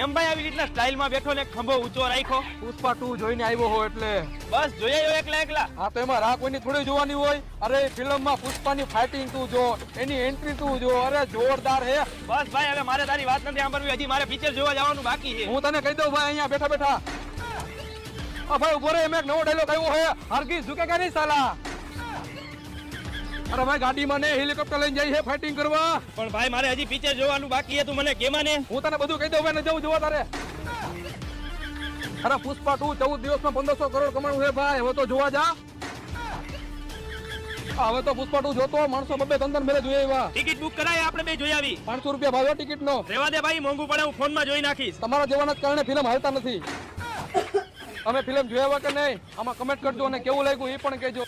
કેમ ભાઈ આવી રીતના સ્ટાઇલમાં બેઠો ને ખંભો ઊંચો રાખ્યો? પુષ્પા 2 જોઈને આવ્યો હો એટલે. બસ જોયા એકલા એકલા? હા તો એમાં રાહ કોઈની થોડી જોવાની હોય? અરે ફિલ્મમાં પુષ્પાની ફાઇટિંગ તું જો, એની એન્ટ્રી તું જો, અરે જોરદાર હે. બસ ભાઈ હવે મારે તારી વાત નથી સાંભળવી, હજી મારે પિક્ચર જોવા જવાનું બાકી છે. હું તને કહી દઉં ભાઈ, અહીંયા બેઠા બેઠા ભાઈ ઉભો રે, એમ એક નવો ડાયલોગ આવ્યો હે, હરગીઝ ઝુકેગા નહીં સાલા. અરે ભાઈ ગાડીમાં ને હેલિકોપ્ટર લઈને જાય છે ફાઇટિંગ કરવા. પણ ભાઈ મારે હજી પિક્ચર જોવાનું બાકી છે, તું મને કેમાં ને? હું તને બધું કહી દઉં ભાઈ, ને જવું જોવા તારે. અરે પુષ્પા 2 14 દિવસમાં 1500 કરોડ કમાણું છે ભાઈ, હવે તો જોવા જા. હવે તો પુષ્પા 2 જોતો માણસો બબે તંદન મેરે જોઈ આવ્યા. ટિકિટ બુક કરાય, આપણે બે જોઈ આવી. 500 રૂપિયા ભાવ ટિકિટ નો. રેવા દે ભાઈ, મોંઘું પડે, હું ફોનમાં જોઈ નાખીશ. તમારા જવાના કારણે ફિલ્મ હાલતા નથી. તમે ફિલ્મ જોયા કે નહીં આમાં કમેન્ટ કરજો, અને કેવું લાગ્યું એ પણ કહેજો.